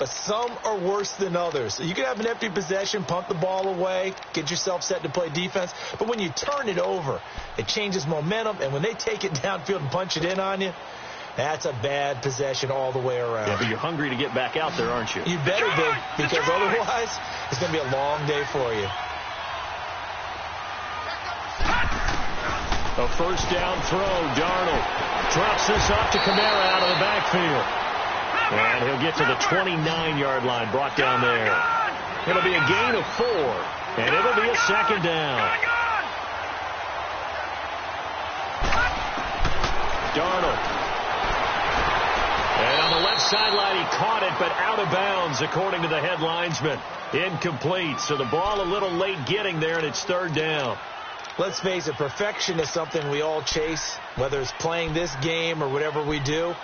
but some are worse than others. You can have an empty possession, punt the ball away, get yourself set to play defense. But when you turn it over, it changes momentum. And when they take it downfield and punch it in on you, that's a bad possession all the way around. Yeah, but you're hungry to get back out there, aren't you? You better be, because otherwise it's going to be a long day for you. A 1st down throw. Darnold drops this off to Kamara out of the backfield. And he'll get to the 29-yard line, brought down there. It'll be a gain of 4, and it'll be a 2nd down. Darnold. And on the left sideline, he caught it, but out of bounds, according to the head linesman. Incomplete. So the ball a little late getting there, and it's 3rd down. Let's face it, perfection is something we all chase, whether it's playing this game or whatever we do.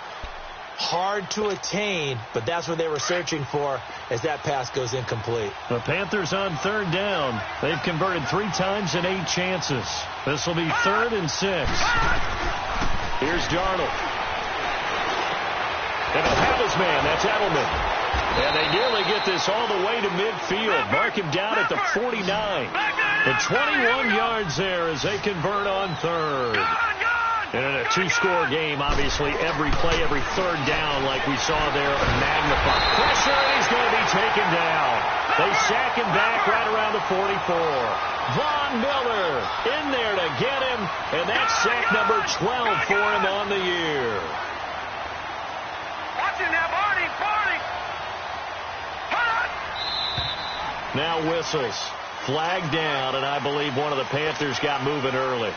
Hard to attain, but that's what they were searching for as that pass goes incomplete. The Panthers on 3rd down. They've converted 3 times in 8 chances. This will be 3rd and 6. Here's Darnold. And they'll have his man. That's Edelman. And they nearly get this all the way to midfield. Mark him down at the 49. The 21 yards there as they convert on 3rd. And in a 2-score game, obviously, every play, every 3rd down, like we saw there, magnified. Pressure, and he's going to be taken down. They sack him back right around the 44. Von Miller in there to get him, and that's sack number 12 for him on the year. Watching that, Barney. Now whistles. Flag down, and I believe one of the Panthers got moving early.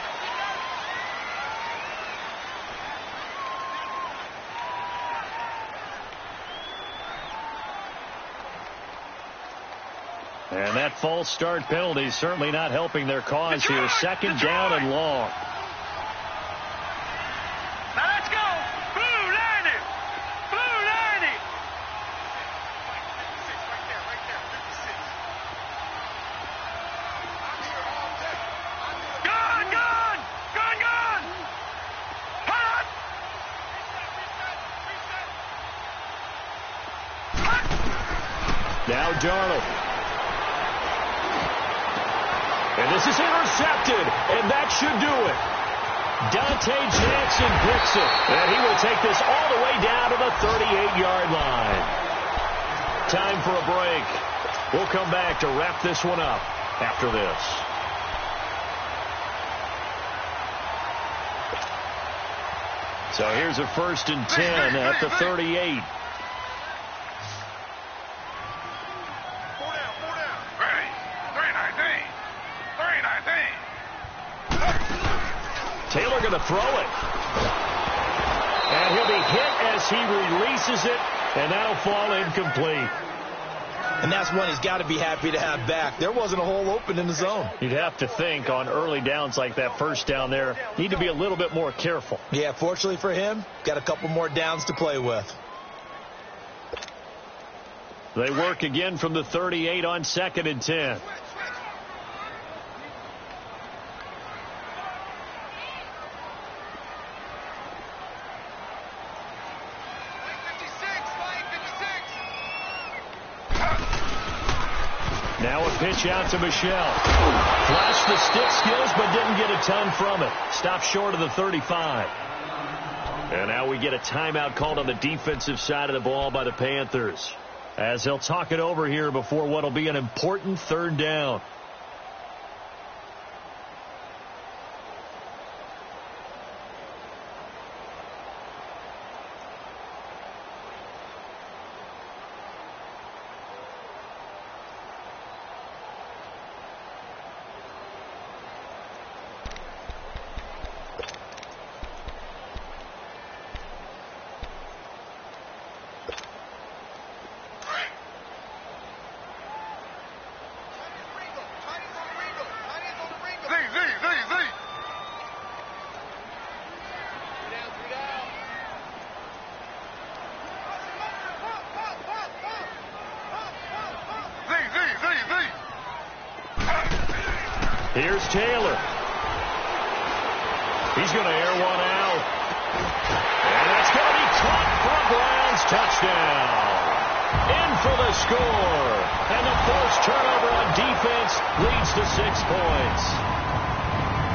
And that false start penalty is certainly not helping their cause here. 2nd down and long. Now let's go. Blue Lanny. Blue Lanny. Right there, 56. I'm here all day. Gun. Hot. Darnold. And this is intercepted, and that should do it. Dante Jackson picks it, and he will take this all the way down to the 38-yard line. Time for a break. We'll come back to wrap this one up after this. So here's a 1st and 10 at the 38. Taylor going to throw it. And he'll be hit as he releases it, and that'll fall incomplete. And that's one he's got to be happy to have back. There wasn't a hole open in the zone. You'd have to think on early downs like that first down there, need to be a little bit more careful. Yeah, fortunately for him, got a couple more downs to play with. They work again from the 38 on 2nd and 10. Now a pitch out to Michelle. Flashed the stick skills, but didn't get a ton from it. Stopped short of the 35. And now we get a timeout called on the defensive side of the ball by the Panthers, as they'll talk it over here before what will be an important 3rd down. Here's Taylor. He's going to air one out. And that's going to be caught for a Browns touchdown. In for the score. And the forced turnover on defense leads to 6 points.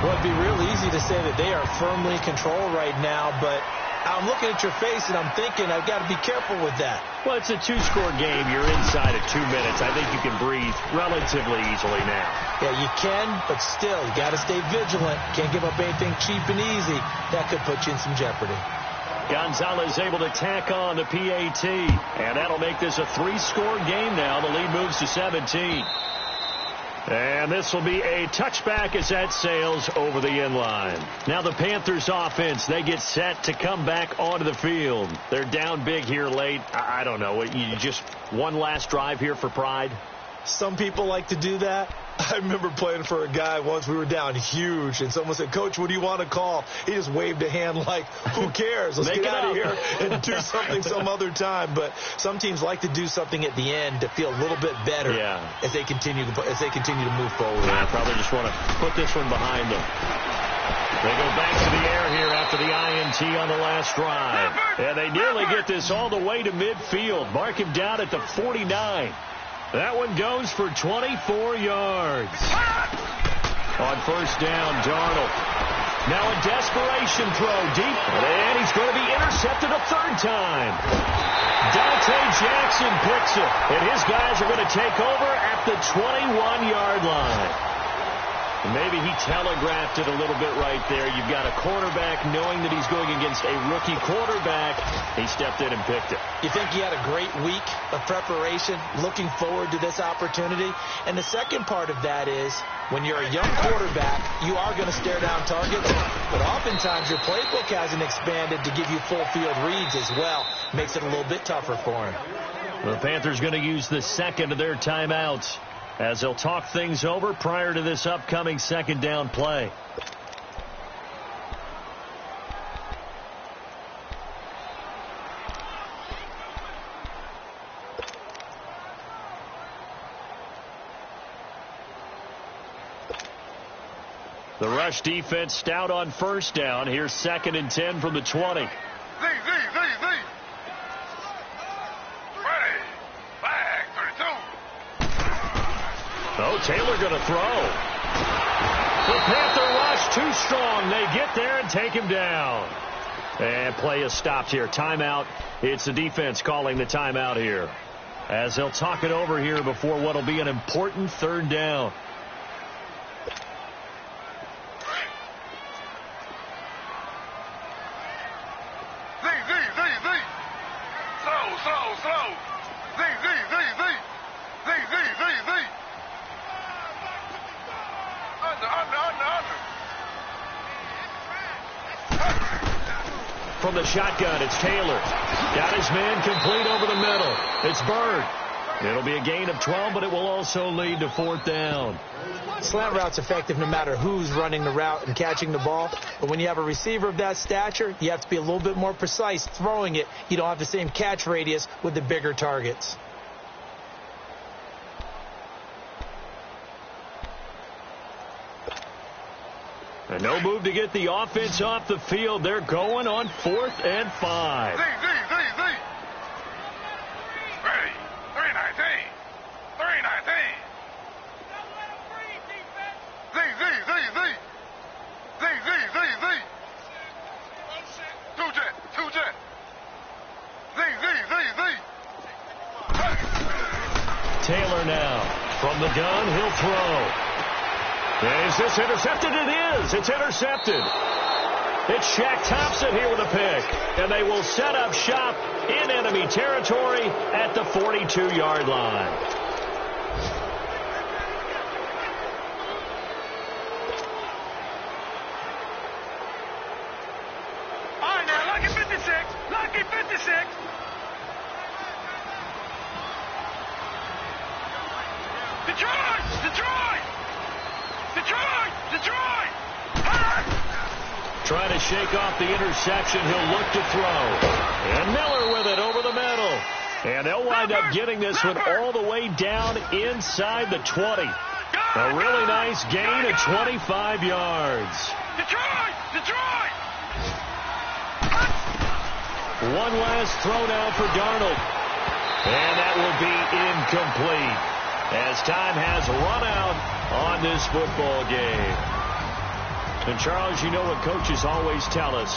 Well, it'd be real easy to say that they are firmly in control right now, but I'm looking at your face and I'm thinking I've got to be careful with that. Well, it's a 2-score game. You're inside of 2 minutes. I think you can breathe relatively easily now. Yeah, you can, but still, you got to stay vigilant. Can't give up anything cheap and easy. That could put you in some jeopardy. Gonzalez able to tack on the PAT, and that'll make this a 3-score game now. The lead moves to 17. And this will be a touchback as that sails over the end line. Now the Panthers offense, they get set to come back onto the field. They're down big here late. I don't know. You just one last drive here for pride? Some people like to do that. I remember playing for a guy once. We were down huge, and someone said, "Coach, what do you want to call?" He just waved a hand like, "Who cares? Let's get out of here and do something some other time." But some teams like to do something at the end to feel a little bit better as they continue to move forward. Yeah, probably just want to put this one behind them. They go back to the air here after the INT on the last drive. And they nearly get this all the way to midfield. Mark him down at the 49. That one goes for 24 yards. On first down, Darnold. Now a desperation throw deep, and he's going to be intercepted a 3rd time. Dante Jackson picks it, and his guys are going to take over at the 21-yard line. Maybe he telegraphed it a little bit right there. You've got a quarterback knowing that he's going against a rookie quarterback. He stepped in and picked it. You think he had a great week of preparation, looking forward to this opportunity? And the second part of that is, when you're a young quarterback, you are going to stare down targets, but oftentimes your playbook hasn't expanded to give you full field reads as well. Makes it a little bit tougher for him. The Panthers going to use the second of their timeouts as they'll talk things over prior to this upcoming 2nd down play. The rush defense stout on first down. Here's 2nd and 10 from the 20. Z. Ready. Flag 32. Oh, Taylor going to throw. The Panther rush too strong. They get there and take him down. And play is stopped here. Timeout. It's the defense calling the timeout here, as they'll talk it over here before what will be an important third down. From the shotgun, it's Taylor. Got his man complete over the middle. It's Bird. It'll be a gain of 12, but it will also lead to fourth down. Slant route's effective no matter who's running the route and catching the ball. But when you have a receiver of that stature, you have to be a little bit more precise throwing it. You don't have the same catch radius with the bigger targets. And no move to get the offense off the field. They're going on 4th and 5. Ready. 319. 319. Two jet. Taylor now from the gun. He'll throw. Is this intercepted? It is. It's intercepted. It's Shaq Thompson here with a pick. And they will set up shop in enemy territory at the 42-yard line. All right, now, lucky 56. Lucky 56. Detroit! Trying to shake off the interception. He'll look to throw. And Miller with it over the middle. And they'll wind up getting this one all the way down inside the 20. A really nice gain of 25 yards. Detroit! One last throw now for Darnold. And that will be incomplete, as time has run out on this football game. And, Charles, you know what coaches always tell us.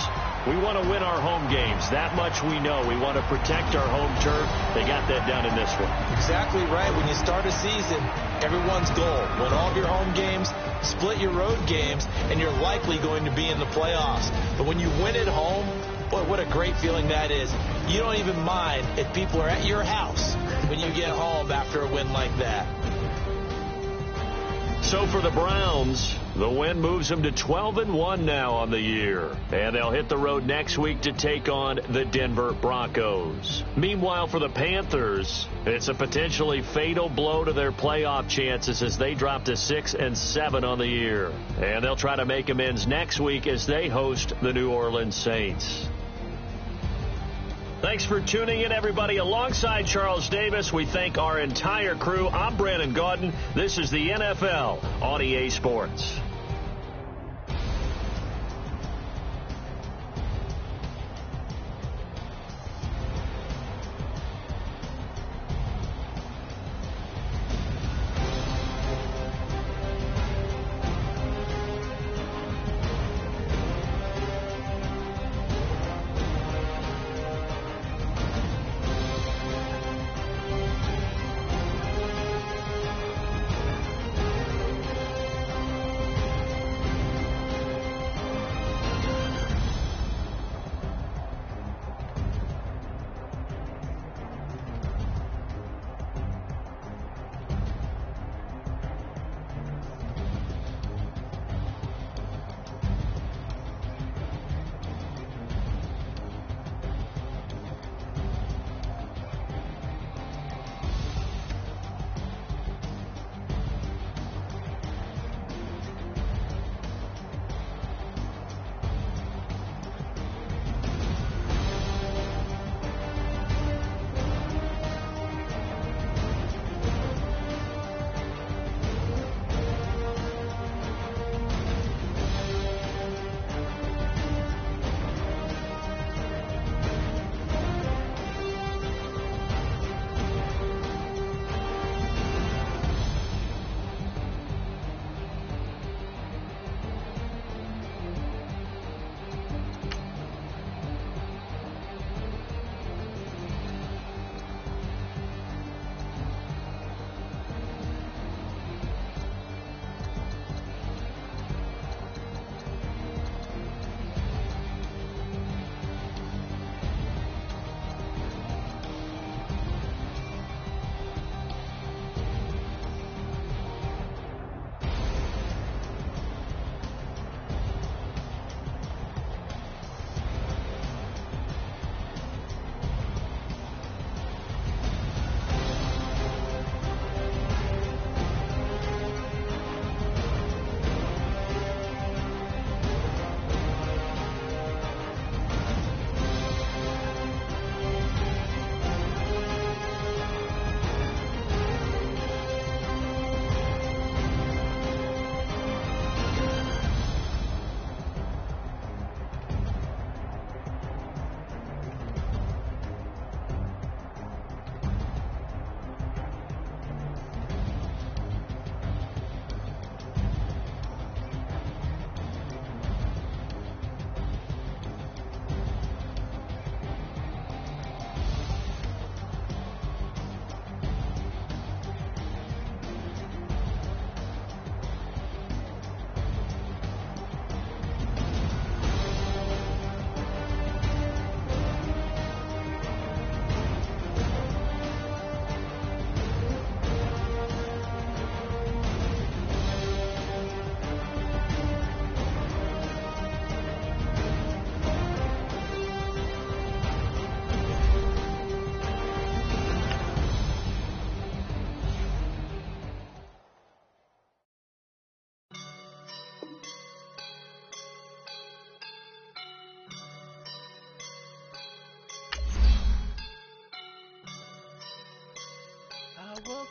We want to win our home games. That much we know. We want to protect our home turf. They got that done in this one. Exactly right. When you start a season, everyone's goal: win all of your home games, split your road games, and you're likely going to be in the playoffs. But when you win at home, boy, what a great feeling that is. You don't even mind if people are at your house when you get home after a win like that. So for the Browns, the win moves them to 12-1 now on the year. And they'll hit the road next week to take on the Denver Broncos. Meanwhile, for the Panthers, it's a potentially fatal blow to their playoff chances as they drop to 6-7 on the year. And they'll try to make amends next week as they host the New Orleans Saints. Thanks for tuning in, everybody. Alongside Charles Davis, we thank our entire crew. I'm Brandon Gaudin. This is the NFL on EA Sports.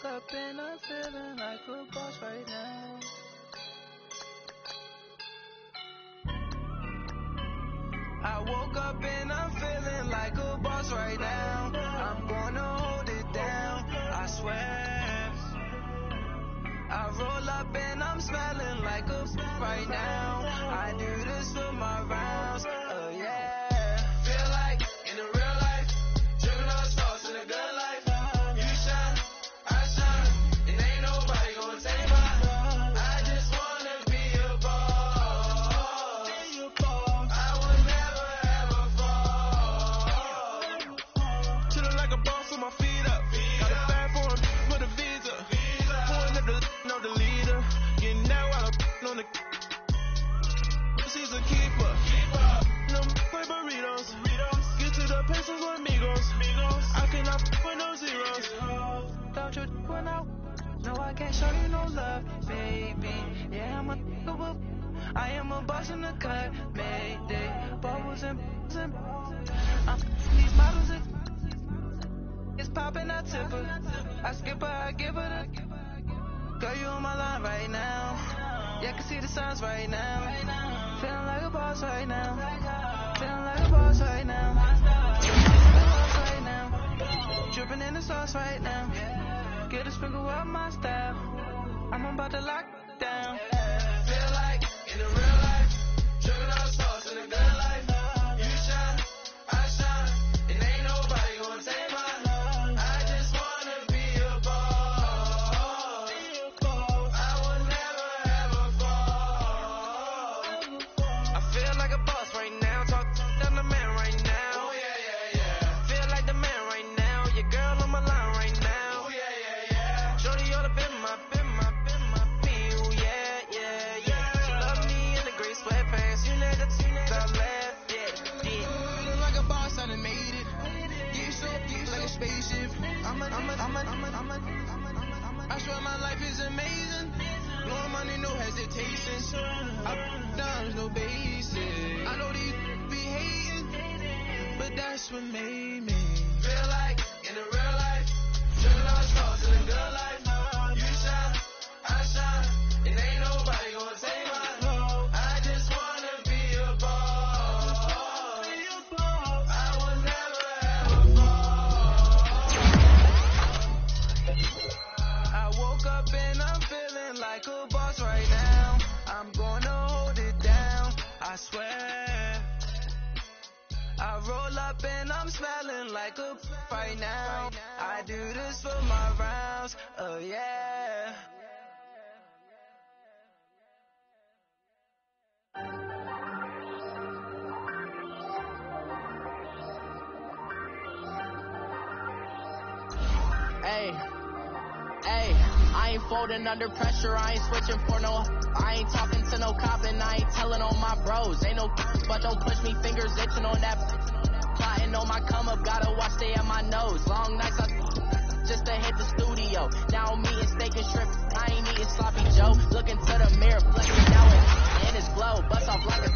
woke up and I'm feeling like a boss right now. I woke up and I'm feeling like a boss right now. I'm gonna hold it down, I swear. I roll up and I'm smelling like a right now. I do this for my rounds, yeah. Feel like in the real life, dripping all stars in the good life. You shine, I shine, and ain't nobody gonna take mine. I just wanna be a boss. I would never ever fall. Chillin' like a boss with my feet up. Got a bag for him with a visa. Pulling up the leader. Getting that while I'm on the. She's a keeper. No play burritos. Get to the pesos with amigos. I cannot with no zeros. Don't you when no, I can't show you no love, baby. Yeah, I am a boss in the cut, mayday. Bubbles and I'm these models. It's popping, I tip her. I skip her, I give her the. Girl, you on my line right now. Yeah, I can see the signs right now. Feeling like a boss right now. Feeling like a boss right now. Right now. Dripping in the sauce right now. Get a sprinkle up my style. I'm about to lock down. Feel like in the real life, dripping all sauce in the good life. You shine, I shine, and ain't nobody gonna take mine. I just wanna be a boss. I would never ever fall. I feel like a boss right now. Talk to the man right now. Oh yeah, yeah, yeah. Feel like the man right now. Your girl on my line right now. Oh yeah, yeah, yeah. Shorty all up in my pee. Oh yeah, yeah, yeah. She love me in the gray sweatpants. You know that I left, yeah. Feeling like a boss, I done made it. Get so like a spaceship. I swear my life is amazing. Blowing money, no hesitation. I down, no basic. I know these be hating, but that's what made me feel like in the real life. Dripping all stars in the good life. You shine, I shine, and ain't nobody gonna take mine. I just wanna be a boss. I will never ever fall. I woke up and I'm feeling like a boss right now. I'm gonna hold it down, I swear. I roll up and I'm smelling like a right now. I do this for my rounds, yeah. Hey, I ain't folding under pressure, I ain't switching for no. I ain't talking to no cop and I ain't telling on my bros. Ain't no but don't push me, fingers itching on that. Plotting on my come up, gotta watch stay at my nose. Long nights just to hit the studio. Now I'm eating steak and shrimp, I ain't eating sloppy Joe. Looking to the mirror, flexing now and it's glow. Bust off like a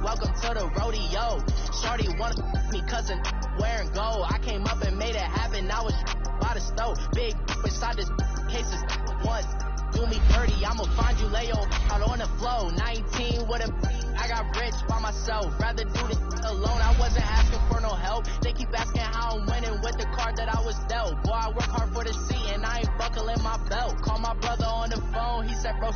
welcome to the rodeo. Shorty wanna me cousin wearing gold. I came up and made it happen, I was by the stove. Big beside this cases once. Do me dirty, I'ma find you, lay out on the flow. 19 with a I got rich by myself. Rather do this alone, I wasn't asking for no help. They keep asking how I'm winning with the card that I was dealt. Boy, I work hard for the seat and I ain't buckling my belt. Call my brother on the phone, he said, bro,